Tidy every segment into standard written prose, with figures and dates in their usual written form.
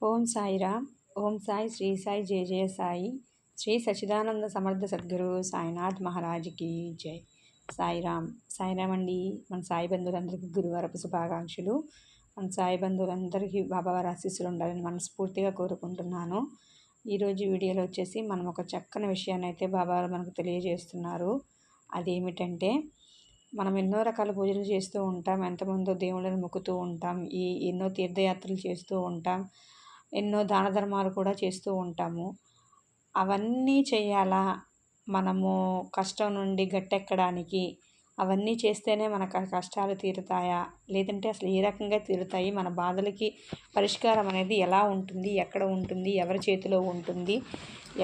ఓం సాయిరామ్. ఓం సాయి శ్రీ సాయి జయ జయ సాయి. శ్రీ సచిదానంద సమర్థ సద్గురు సాయినాథ్ మహారాజ్కి జై. సాయిరామ్. సాయిరామ్ అండి. మన సాయి బంధువులందరికీ గురువారపు శుభాకాంక్షలు. మన సాయి బంధువులందరికీ బాబావారి ఆశీస్సులు ఉండాలని మనస్ఫూర్తిగా కోరుకుంటున్నాను. ఈరోజు వీడియోలో వచ్చేసి మనం ఒక చక్కని విషయాన్ని అయితే బాబావారు మనకు తెలియజేస్తున్నారు. అదేమిటంటే, మనం ఎన్నో రకాల పూజలు చేస్తూ ఉంటాం, ఎంతమందో దేవుళ్ళని మొక్కుతూ ఉంటాం, ఎన్నో తీర్థయాత్రలు చేస్తూ ఉంటాం, ఎన్నో దాన ధర్మాలు కూడా చేస్తూ ఉంటాము. అవన్నీ చేయాలా? మనము కష్టం నుండి గట్టెక్కడానికి అవన్నీ చేస్తేనే మన కష్టాలు తీరుతాయా? లేదంటే అసలు ఏ రకంగా తీరుతాయి? మన బాధలకి పరిష్కారం అనేది ఎలా ఉంటుంది? ఎక్కడ ఉంటుంది? ఎవరి చేతిలో ఉంటుంది?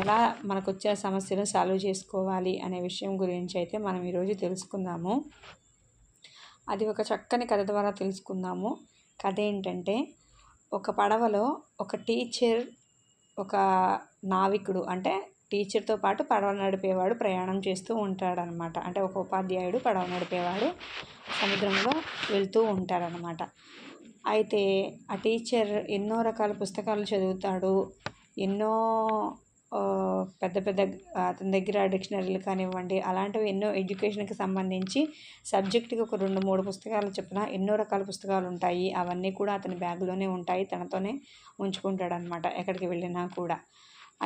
ఎలా మనకు వచ్చే సమస్యను సాల్వ్ చేసుకోవాలి అనే విషయం గురించి అయితే మనం ఈరోజు తెలుసుకుందాము. అది ఒక చక్కని కథ ద్వారా తెలుసుకుందాము. కథ ఏంటంటే, ఒక పడవలో ఒక టీచర్, ఒక నావికుడు, అంటే టీచర్తో పాటు పడవ నడిపేవాడు ప్రయాణం చేస్తూ ఉంటాడనమాట. అంటే ఒక ఉపాధ్యాయుడు పడవ నడిపేవాడు సముద్రంలో వెళ్తూ ఉంటారనమాట. అయితే ఆ టీచర్ ఎన్నో రకాల పుస్తకాలు చదువుతాడు. ఎన్నో పెద్ద పెద్ద అతని దగ్గర డిక్షనరీలు కానివ్వండి, అలాంటివి ఎన్నో ఎడ్యుకేషన్కి సంబంధించి సబ్జెక్టుకి ఒక 2-3 పుస్తకాలు చొప్పున ఎన్నో రకాల పుస్తకాలు ఉంటాయి. అవన్నీ కూడా అతని బ్యాగ్లోనే ఉంటాయి, తనతోనే ఉంచుకుంటాడనమాట ఎక్కడికి వెళ్ళినా కూడా.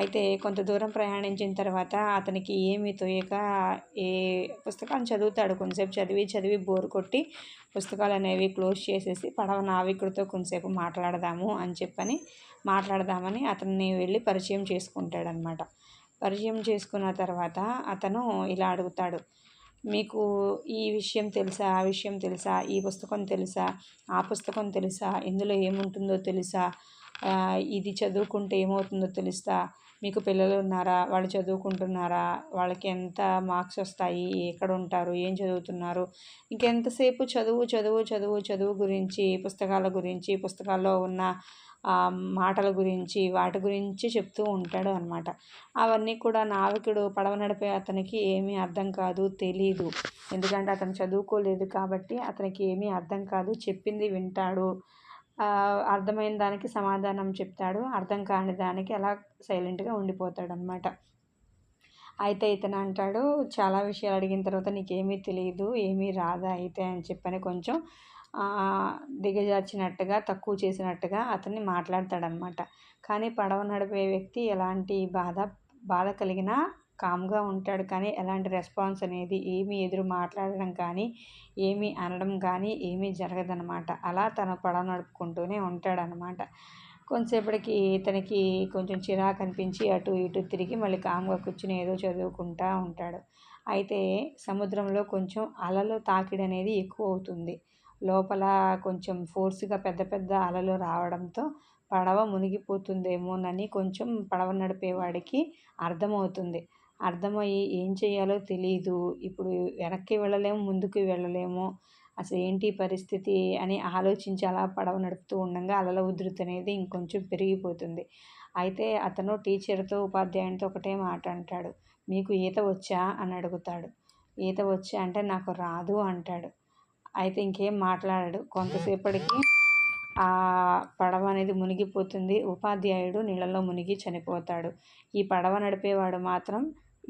అయితే కొంత దూరం ప్రయాణించిన తర్వాత అతనికి ఏమీ తోయక ఏ పుస్తకాన్ని చదువుతాడు. కొంతసేపు చదివి బోర్ కొట్టి పుస్తకాలు అనేవి క్లోజ్ చేసేసి పడవ నావికుడితో కొంతసేపు మాట్లాడదామని అతన్ని వెళ్ళి పరిచయం చేసుకుంటాడనమాట. పరిచయం చేసుకున్న తర్వాత అతను ఇలా అడుగుతాడు, మీకు ఈ విషయం తెలుసా, ఆ విషయం తెలుసా, ఈ పుస్తకం తెలుసా, ఆ పుస్తకం తెలుసా, ఇందులో ఏముంటుందో తెలుసా, ఇది చదువుకుంటే ఏమవుతుందో తెలుసా, మీకు పిల్లలు ఉన్నారా, వాళ్ళు చదువుకుంటున్నారా, వాళ్ళకి ఎంత మార్క్స్ వస్తాయి, ఎక్కడ ఉంటారు, ఏం చదువుతున్నారు, ఇంకెంతసేపు చదువు గురించి, పుస్తకాల గురించి, పుస్తకాల్లో ఉన్న మాటల గురించి, వాటి గురించి చెప్తూ ఉంటాడు అనమాట. అవన్నీ కూడా నావికుడు, పడవ నడిపే అతనికి ఏమీ అర్థం కాదు, తెలీదు. ఎందుకంటే అతను చదువుకోలేదు కాబట్టి అతనికి ఏమీ అర్థం కాదు. చెప్పింది వింటాడు, అర్థమైన దానికి సమాధానం చెప్తాడు, అర్థం కాని దానికి అలా సైలెంట్గా ఉండిపోతాడనమాట. అయితే ఇతను అంటాడు, చాలా విషయాలు అడిగిన తర్వాత నీకేమీ తెలియదు, ఏమీ రాదా అయితే అని చెప్పని కొంచెం దిగజార్చినట్టుగా, తక్కువ చేసినట్టుగా అతన్ని మాట్లాడతాడనమాట. కానీ పడవ నడిపే వ్యక్తి ఎలాంటి బాధ కలిగినా కామ్గా ఉంటాడు. కానీ ఎలాంటి రెస్పాన్స్ అనేది ఏమీ ఎదురు మాట్లాడడం కానీ, ఏమీ అనడం కానీ ఏమీ జరగదనమాట. అలా తను పడవ నడుపుకుంటూనే ఉంటాడనమాట. కొంతసేపటికి ఇతనికి కొంచెం చిరాకు అనిపించి అటు ఇటు తిరిగి మళ్ళీ కామ్గా కూర్చుని ఏదో చదువుకుంటూ ఉంటాడు. అయితే సముద్రంలో కొంచెం అలలు తాకిడి అనేది ఎక్కువ అవుతుంది. లోపల కొంచెం ఫోర్స్గా పెద్ద పెద్ద అలలు రావడంతో పడవ మునిగిపోతుందేమోనని కొంచెం పడవ నడిపేవాడికి అర్థమవుతుంది. అర్థమయ్యి ఏం చేయాలో తెలీదు. ఇప్పుడు వెనక్కి వెళ్ళలేము, ముందుకు వెళ్ళలేము, అసలు ఏంటి పరిస్థితి అని ఆలోచించి అలా పడవ నడుపుతూ ఉండగా అలల ఉధృతి అనేది ఇంకొంచెం పెరిగిపోతుంది. అయితే అతను టీచర్తో, ఉపాధ్యాయునితో ఒకటే మాట అంటాడు, మీకు ఈత వచ్చా అని అడుగుతాడు. ఈత వచ్చా అంటే నాకు రాదు అంటాడు. అయితే ఇంకేం మాట్లాడాడు. కొంతసేపటికి ఆ పడవ అనేది మునిగిపోతుంది. ఉపాధ్యాయుడు నీళ్ళలో మునిగి చనిపోతాడు. ఈ పడవ నడిపేవాడు మాత్రం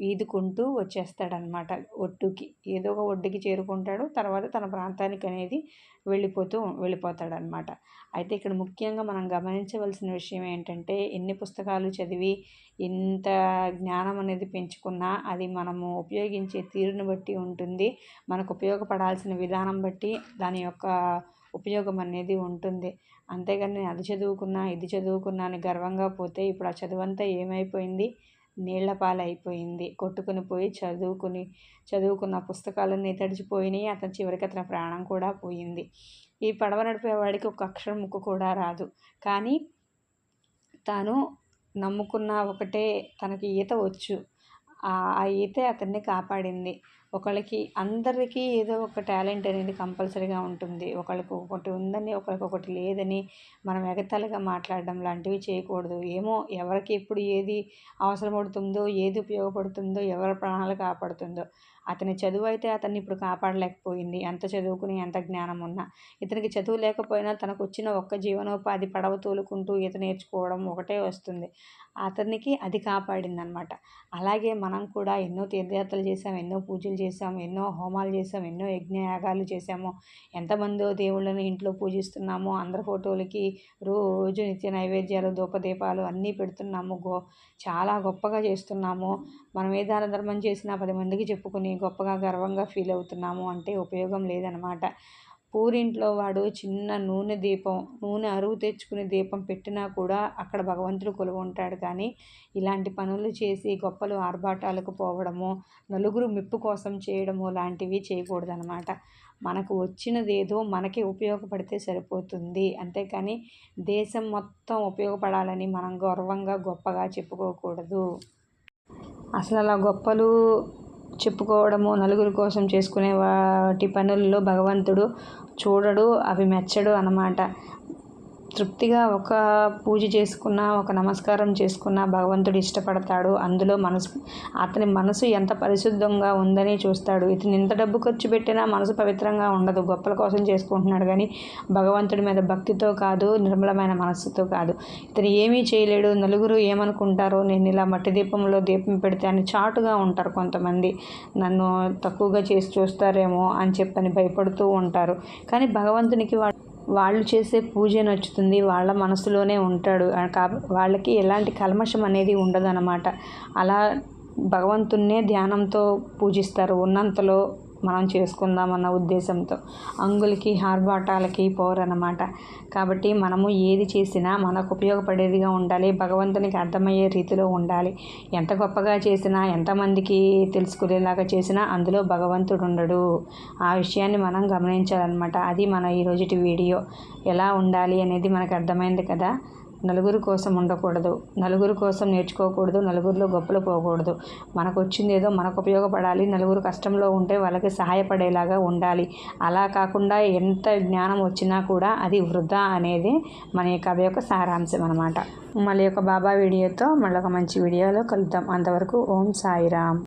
ఈదుకుంటూ వచ్చేస్తాడనమాట ఒడ్డుకి. ఏదో ఒక ఒడ్డుకి చేరుకుంటాడు. తర్వాత తన ప్రాంతానికి అనేది వెళ్ళిపోతాడనమాట. అయితే ఇక్కడ ముఖ్యంగా మనం గమనించవలసిన విషయం ఏంటంటే, ఎన్ని పుస్తకాలు చదివి ఎంత జ్ఞానం అనేది పెంచుకున్నా అది మనము ఉపయోగించే తీరుని బట్టి ఉంటుంది. మనకు ఉపయోగపడాల్సిన విధానం బట్టి దాని యొక్క ఉపయోగం అనేది ఉంటుంది. అంతేగాని నేను అది చదువుకున్నా, ఇది చదువుకున్నా అని గర్వంగా పోతే ఇప్పుడు ఆ చదువంతా ఏమైపోయింది? నీళ్ల పాలైపోయింది. కొట్టుకుని పోయి చదువుకున్న పుస్తకాలన్నీ తడిచిపోయినాయి. చివరికి అతని ప్రాణం కూడా పోయింది. ఈ పడవ నడిపేవాడికి ఒక అక్షరం ముక్కు కూడా రాదు. కానీ తాను నమ్ముకున్న ఒకటే, తనకి ఈత వచ్చు. ఆ ఈతే అతన్ని కాపాడింది. అందరికీ ఏదో ఒక టాలెంట్ అనేది కంపల్సరీగా ఉంటుంది. ఒకళ్ళకి ఒకటి ఉందని, ఒకరికి ఒకటి లేదని మనం ఎగతాళిగా మాట్లాడడం లాంటివి చేయకూడదు. ఏమో ఎవరికి ఎప్పుడు ఏది అవసరపడుతుందో, ఏది ఉపయోగపడుతుందో, ఎవరి ప్రాణాలు కాపాడుతుందో అతని చదువు అయితే అతన్ని ఇప్పుడు కాపాడలేకపోయింది. ఎంత చదువుకుని ఎంత జ్ఞానం ఉన్నా. ఇతనికి చదువు లేకపోయినా తనకు వచ్చిన ఒక్క జీవనోపాధి పడవ తోలుకుంటూ ఈత నేర్చుకోవడం ఒకటే వస్తుంది. అతనికి అది కాపాడిందనమాట. అలాగే మనం కూడా ఎన్నో తీర్థయాత్రలు చేసాం, ఎన్నో పూజలు చేసాం, ఎన్నో హోమాలు చేసాం, ఎన్నో యజ్ఞయాగాలు చేసాము. ఎంతమందో దేవుళ్ళని ఇంట్లో పూజిస్తున్నాము. అందరి ఫోటోలకి రోజు నిత్య నైవేద్యాలు, ధూపదీపాలు అన్నీ పెడుతున్నాము. చాలా గొప్పగా చేస్తున్నాము. మనం ఏ దాన ధర్మం చేసినా 10 మందికి చెప్పుకుని గొప్పగా గర్వంగా ఫీల్ అవుతున్నాము అంటే ఉపయోగం లేదనమాట. పూరింట్లో వాడు చిన్న నూనె అరువు తెచ్చుకుని దీపం పెట్టినా కూడా అక్కడ భగవంతుడు కొలువుంటాడు. కానీ ఇలాంటి పనులు చేసి గొప్పలు ఆర్భాటాలకు పోవడము, నలుగురు మెప్పు కోసం చేయడము లాంటివి చేయకూడదనమాట. మనకు వచ్చినదేదో మనకి ఉపయోగపడితే సరిపోతుంది. అంతేకాని దేశం మొత్తం ఉపయోగపడాలని మనం గర్వంగా గొప్పగా చెప్పుకోకూడదు. అసలు అలా గొప్పలు చెప్పుకోవడము, నలుగురి కోసం చేసుకునే వాటి పనుల్లో భగవంతుడు చూడడు, అవి మెచ్చడు అన్నమాట. తృప్తిగా ఒక పూజ చేసుకున్నా, ఒక నమస్కారం చేసుకున్నా భగవంతుడు ఇష్టపడతాడు. అందులో అతని మనసు ఎంత పరిశుద్ధంగా ఉందని చూస్తాడు. ఇతను ఎంత డబ్బు ఖర్చు పెట్టినా మనసు పవిత్రంగా ఉండదు. గొప్పల కోసం చేసుకుంటున్నాడు కానీ భగవంతుడి మీద భక్తితో కాదు, నిర్మలమైన మనస్సుతో కాదు. ఇతను ఏమీ చేయలేడు, నలుగురు ఏమనుకుంటారో, నేను ఇలా మట్టి దీపంలో దీపం పెడితే అని చాటుగా ఉంటారు కొంతమంది. నన్ను తక్కువగా చేసి చూస్తారేమో అని చెప్పని భయపడుతూ ఉంటారు. కానీ భగవంతునికి వాళ్ళు చేసే పూజ నచ్చుతుంది, వాళ్ళ మనసులోనే ఉంటాడు. వాళ్ళకి ఎలాంటి కల్మషం అనేది ఉండదన్నమాట. అలా భగవంతున్నే ధ్యానంతో పూజిస్తారు. ఉన్నంతలో మనం చేసుకుందామన్న ఉద్దేశంతో అంగులకి ఆర్భాటాలకి పోరన్నమాట. కాబట్టి మనము ఏది చేసినా మనకు ఉపయోగపడేదిగా ఉండాలి, భగవంతునికి అర్థమయ్యే రీతిలో ఉండాలి. ఎంత గొప్పగా చేసినా, ఎంతమందికి తెలుసుకునేలాగా చేసినా అందులో భగవంతుడు ఉండడు. ఆ విషయాన్ని మనం గమనించాలన్నమాట. అది మన ఈరోజుటి వీడియో. ఎలా ఉండాలి అనేది మనకు అర్థమైంది కదా. నలుగురు కోసం ఉండకూడదు, నలుగురు కోసం నేర్చుకోకూడదు, నలుగురిలో గొప్పలు పోకూడదు. మనకు వచ్చింది ఏదో మనకు ఉపయోగపడాలి. నలుగురు కష్టంలో ఉంటే వాళ్ళకి సహాయపడేలాగా ఉండాలి. అలా కాకుండా ఎంత జ్ఞానం వచ్చినా కూడా అది వృధా అనేది మన కథ యొక్క సారాంశం అనమాట. మళ్ళీ ఒక బాబా వీడియోతో మళ్ళీ ఒక మంచి వీడియోలో కలుద్దాం. అంతవరకు ఓం సాయిరామ్.